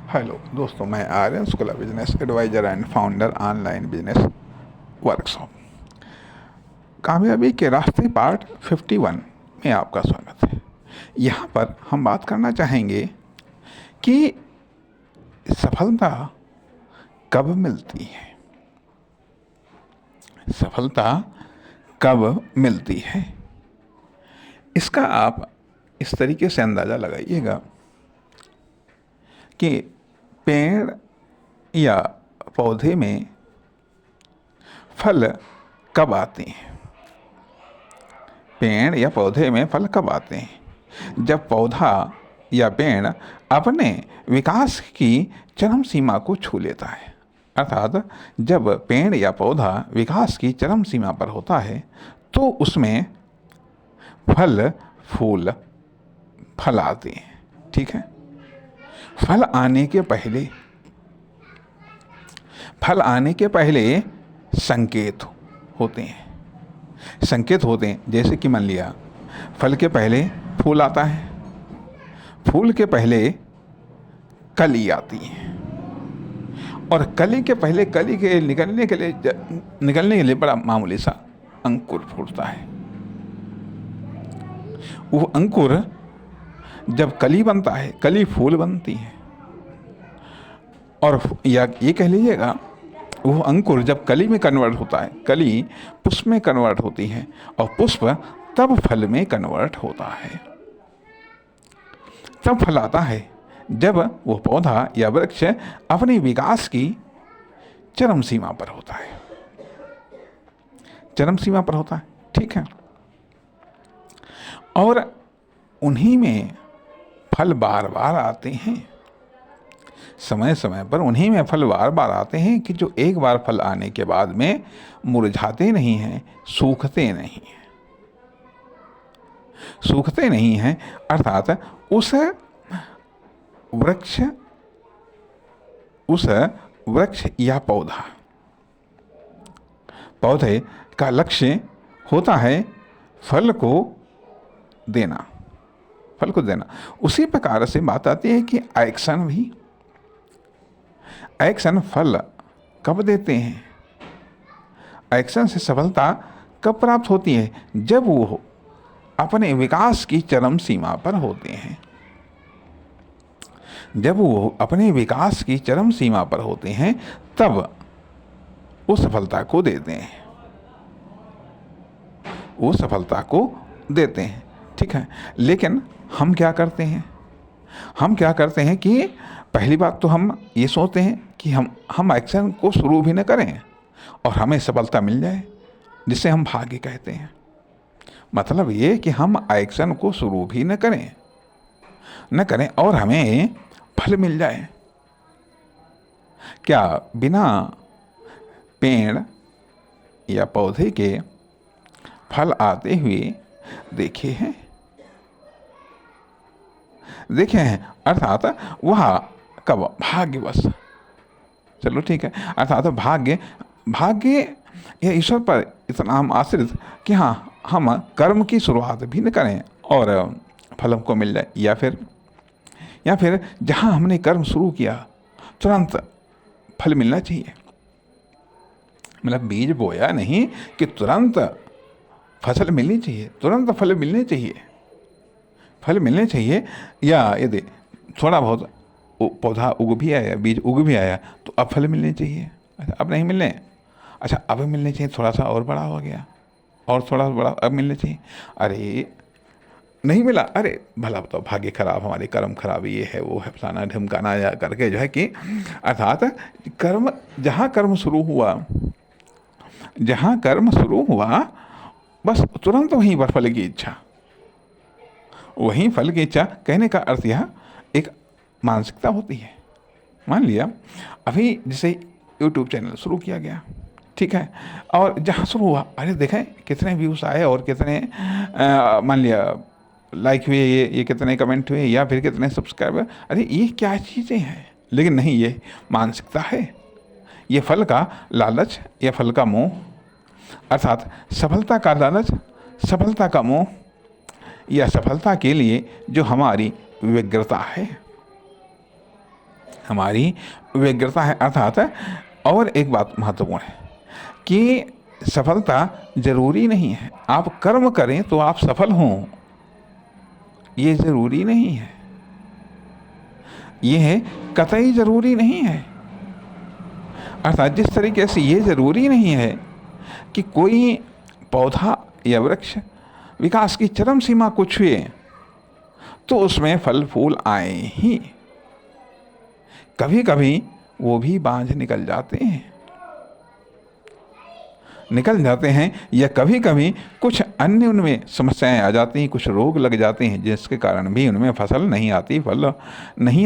Hello दोस्तों, मैं Aryan school business advisor and founder online business workshop. कामयाबी के रास्ते पार्ट 51 में आपका स्वागत है। यहाँ पर हम बात करना चाहेंगे कि सफलता कब मिलती है। सफलता कब मिलती है, इसका आप इस तरीके से अंदाज़ा लगाइएगा कि पेड़ या पौधे में फल कब आते हैं। पेड़ या पौधे में फल कब आते हैं? जब पौधा या पेड़ अपने विकास की चरम सीमा को छू लेता है। अर्थात जब पेड़ या पौधा विकास की चरम सीमा पर होता है तो उसमें फल फूल फल आते हैं। ठीक है, फल आने के पहले संकेत होते हैं। जैसे कि मान लिया, फल के पहले फूल आता है, फूल के पहले कली आती है, और कली के पहले कली के निकलने के लिए बड़ा मामूली सा अंकुर फूटता है। वो अंकुर जब कली बनता है, कली फूल बनती है, और या ये कह लीजिएगा, वो अंकुर जब कली में कन्वर्ट होता है, कली पुष्प में कन्वर्ट होती है, और पुष्प तब फल में कन्वर्ट होता है। तब फल आता है जब वो पौधा या वृक्ष अपने विकास की चरम सीमा पर होता है। चरम सीमा पर होता है, ठीक है। और उन्हीं में फल बार बार आते हैं। समय समय पर उन्हीं में फल बार बार आते हैं कि जो एक बार फल आने के बाद में मुरझाते नहीं हैं, सूखते नहीं हैं। सूखते नहीं हैं अर्थात उस वृक्ष या पौधे का लक्ष्य होता है फल को देना। उसी प्रकार से बात आती है कि एक्शन फल कब देते हैं। एक्शन से सफलता कब प्राप्त होती है? जब वो अपने विकास की चरम सीमा पर होते हैं। जब वो अपने विकास की चरम सीमा पर होते हैं तब वो सफलता को देते हैं। ठीक है, लेकिन हम क्या करते हैं कि पहली बात तो हम ये सोचते हैं कि हम एक्शन को शुरू भी न करें और हमें सफलता मिल जाए, जिसे हम भाग्य कहते हैं। मतलब ये कि हम एक्शन को शुरू भी न करें और हमें फल मिल जाए। क्या बिना पेड़ या पौधे के फल आते हुए देखे हैं? अर्थात वह कब? भाग्यवश। चलो ठीक है, अर्थात भाग्य या ईश्वर पर इतना हम आश्रित कि हाँ, हम कर्म की शुरुआत भी न करें और फल हमको मिल जाए, या फिर जहाँ हमने कर्म शुरू किया तुरंत फल मिलना चाहिए। मतलब बीज बोया नहीं कि तुरंत फसल मिलनी चाहिए, तुरंत फल मिलने चाहिए। या यदि थोड़ा बहुत पौधा उग भी आया, बीज उग भी आया, तो अब फल मिलने चाहिए। अच्छा, अब नहीं मिलने, अच्छा अब मिलने चाहिए, थोड़ा सा और बड़ा हो गया और थोड़ा बड़ा अब मिलने चाहिए। अरे नहीं मिला, अरे भला बताओ, भाग्य खराब, हमारे कर्म खराब, ये है वो है, फलाना ढमकाना या करके जो है कि अर्थात जहाँ कर्म शुरू हुआ बस तुरंत वहीं पर फल की इच्छा। कहने का अर्थ यह एक मानसिकता होती है। मान लिया अभी जैसे YouTube चैनल शुरू किया गया, ठीक है, और जहाँ शुरू हुआ, अरे देखें कितने व्यूज़ आए और कितने मान लिया लाइक हुए, ये कितने कमेंट हुए, या फिर कितने सब्सक्राइबर। अरे ये क्या चीज़ें हैं? लेकिन नहीं, ये मानसिकता है, ये फल का लालच या फल का मोह, अर्थात सफलता का लालच, सफलता का मोह, या सफलता के लिए जो हमारी व्यग्रता है। हमारी व्यग्रता है। अर्थात और एक बात महत्वपूर्ण है कि सफलता जरूरी नहीं है आप कर्म करें तो आप सफल हों, ये जरूरी नहीं है, ये कतई जरूरी नहीं है। अर्थात जिस तरीके से ये जरूरी नहीं है कि कोई पौधा या वृक्ष विकास की चरम सीमा को छुए तो उसमें फल फूल आए ही, कभी कभी वो भी बांझ निकल जाते हैं या कभी कभी कुछ अन्य उनमें समस्याएं आ जाती हैं, कुछ रोग लग जाते हैं जिसके कारण भी उनमें फसल नहीं आती, फल नहीं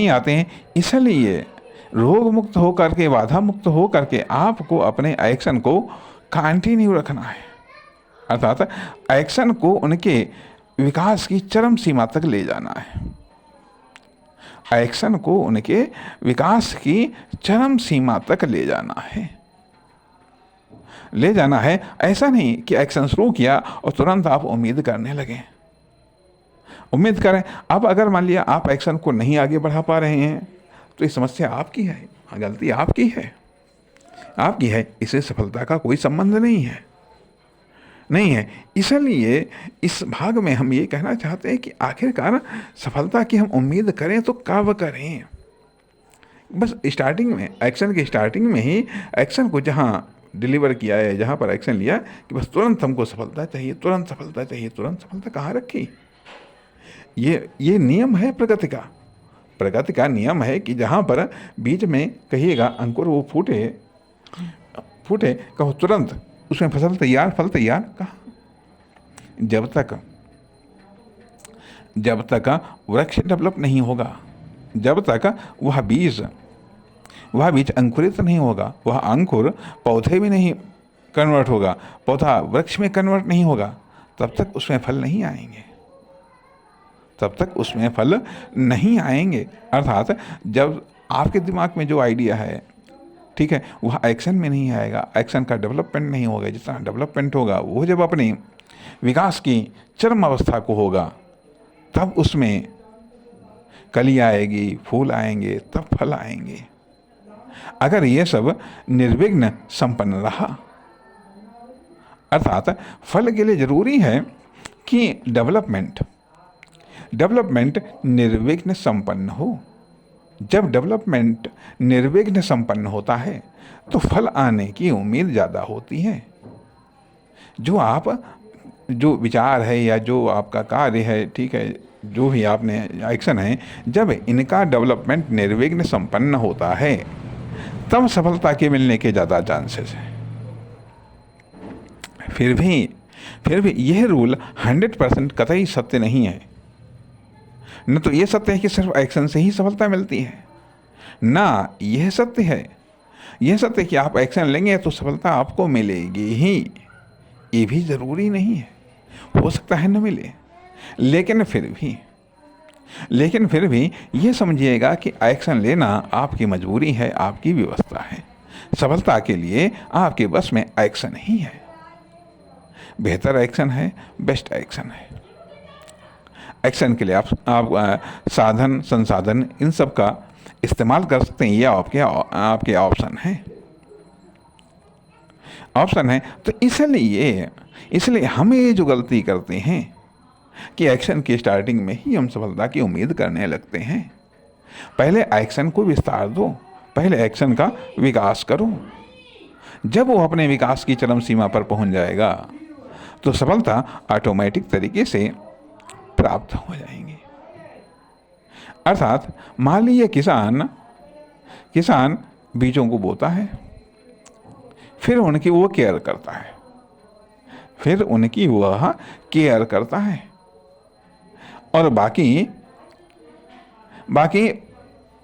आते हैं। इसलिए रोग मुक्त होकर के, बाधा मुक्त होकर के आपको अपने एक्शन को कंटिन्यू रखना है। अर्थात एक्शन को उनके विकास की चरम सीमा तक ले जाना है, एक्शन को उनके विकास की चरम सीमा तक ले जाना है। ऐसा नहीं कि एक्शन शुरू किया और तुरंत आप उम्मीद करने लगे। उम्मीद करें, अब अगर मान लिया आप एक्शन को नहीं आगे बढ़ा पा रहे हैं तो ये समस्या आपकी है, गलती आपकी है, इसे सफलता का कोई संबंध नहीं है। इसलिए इस भाग में हम ये कहना चाहते हैं कि आखिरकार सफलता की हम उम्मीद करें तो कब करें। बस स्टार्टिंग में, एक्शन की स्टार्टिंग में ही एक्शन को जहाँ डिलीवर किया है, जहाँ पर एक्शन लिया कि बस तुरंत हमको सफलता चाहिए, तुरंत सफलता कहाँ रखी। ये नियम है प्रगति का नियम है कि जहाँ पर बीच में कहिएगा अंकुर वो फूटे कहो तुरंत उसमें फसल तैयार, फल तैयार, कहाँ। जब तक वृक्ष डेवलप नहीं होगा, जब तक वह बीज अंकुरित नहीं होगा, वह अंकुर पौधे में नहीं कन्वर्ट होगा, पौधा वृक्ष में कन्वर्ट नहीं होगा, तब तक उसमें फल नहीं आएंगे। अर्थात जब आपके दिमाग में जो आइडिया है, ठीक है, वह एक्शन में नहीं आएगा, एक्शन का डेवलपमेंट नहीं होगा। जितना डेवलपमेंट होगा वो जब अपने विकास की चरम अवस्था को होगा तब उसमें कली आएगी, फूल आएंगे, तब फल आएंगे। अगर ये सब निर्विघ्न संपन्न रहा, अर्थात फल के लिए जरूरी है कि डेवलपमेंट निर्विघ्न संपन्न हो। जब डेवलपमेंट निर्विघ्न संपन्न होता है तो फल आने की उम्मीद ज़्यादा होती है। जो विचार है या जो आपका कार्य है, ठीक है, जो भी आपने एक्शन है, जब इनका डेवलपमेंट निर्विघ्न संपन्न होता है तब सफलता के मिलने के ज़्यादा चांसेस हैं। फिर भी यह रूल 100% कतई सत्य नहीं है। न तो ये सत्य है कि सिर्फ एक्शन से ही सफलता मिलती है, ना यह सत्य है कि आप एक्शन लेंगे तो सफलता आपको मिलेगी ही। ये भी ज़रूरी नहीं है, हो सकता है न मिले, लेकिन फिर भी ये समझिएगा कि एक्शन लेना आपकी मजबूरी है, आपकी व्यवस्था है। सफलता के लिए आपके बस में एक्शन ही है, बेहतर एक्शन है, बेस्ट एक्शन है। एक्शन के लिए आप साधन संसाधन इन सब का इस्तेमाल कर सकते हैं, ये आपके ऑप्शन है। तो इसलिए हम ये जो गलती करते हैं कि एक्शन की स्टार्टिंग में ही हम सफलता की उम्मीद करने लगते हैं। पहले एक्शन को विस्तार दो, पहले एक्शन का विकास करो। जब वो अपने विकास की चरम सीमा पर पहुंच जाएगा तो सफलता ऑटोमेटिक तरीके से प्राप्त हो जाएंगे। अर्थात मान लीजिए किसान बीजों को बोता है, फिर उनकी वो केयर करता है, और बाकी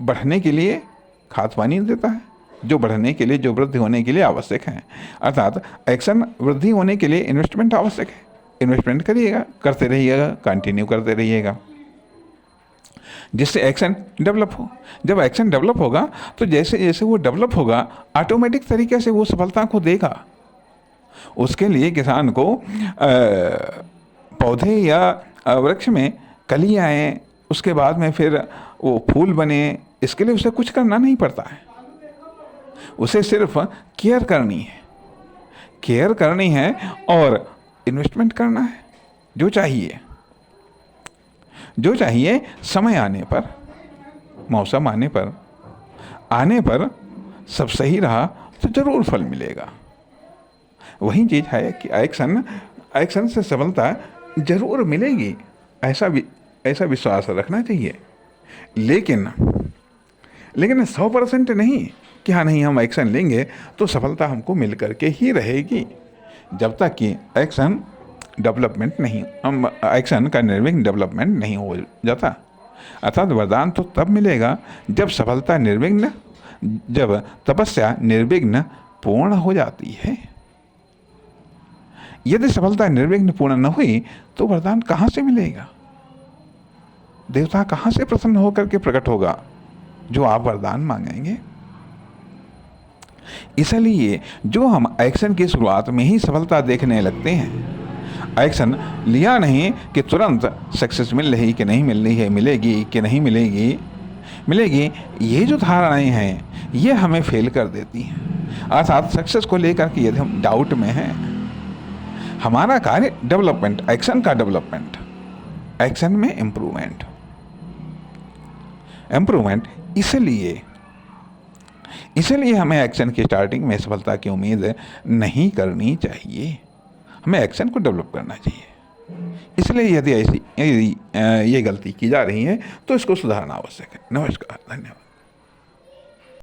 बढ़ने के लिए खाद पानी देता है, जो बढ़ने के लिए, जो वृद्धि होने के लिए आवश्यक है। अर्थात एक्शन वृद्धि होने के लिए इन्वेस्टमेंट आवश्यक है। इन्वेस्टमेंट करते रहिएगा, कंटिन्यू करते रहिएगा, जिससे एक्शन डेवलप हो। जब एक्शन डेवलप होगा तो जैसे जैसे वो डेवलप होगा ऑटोमेटिक तरीके से वो सफलता को देगा। उसके लिए किसान को पौधे या वृक्ष में कली आए, उसके बाद में फिर वो फूल बने, इसके लिए उसे कुछ करना नहीं पड़ता है। उसे सिर्फ केयर करनी है, केयर करनी है और इन्वेस्टमेंट करना है। जो चाहिए समय आने पर, मौसम आने पर सब सही रहा तो जरूर फल मिलेगा। वही चीज़ है कि एक्शन से सफलता जरूर मिलेगी, ऐसा विश्वास रखना चाहिए। लेकिन 100% नहीं कि हाँ नहीं हम एक्शन लेंगे तो सफलता हमको मिल करके ही रहेगी। जब तक कि एक्शन का निर्विघ्न डेवलपमेंट नहीं हो जाता। अर्थात वरदान तो तब मिलेगा जब तपस्या निर्विघ्न पूर्ण हो जाती है। यदि सफलता निर्विघ्न पूर्ण न हुई तो वरदान कहाँ से मिलेगा? देवता कहाँ से प्रसन्न होकर के प्रकट होगा जो आप वरदान मांगेंगे? इसलिए जो हम एक्शन की शुरुआत में ही सफलता देखने लगते हैं, एक्शन लिया नहीं कि तुरंत सक्सेस मिल रही कि नहीं मिल रही है, मिलेगी कि नहीं मिलेगी, ये जो धारणाएं हैं ये हमें फेल कर देती हैं। अर्थात सक्सेस को लेकर के यदि हम डाउट में हैं, हमारा कार्य डेवलपमेंट, एक्शन का डेवलपमेंट, एक्शन में इम्प्रूवमेंट। इसलिए हमें एक्शन की स्टार्टिंग में सफलता की उम्मीद नहीं करनी चाहिए, हमें एक्शन को डेवलप करना चाहिए। इसलिए यदि ये गलती की जा रही है तो इसको सुधारना आवश्यक है। नमस्कार, धन्यवाद।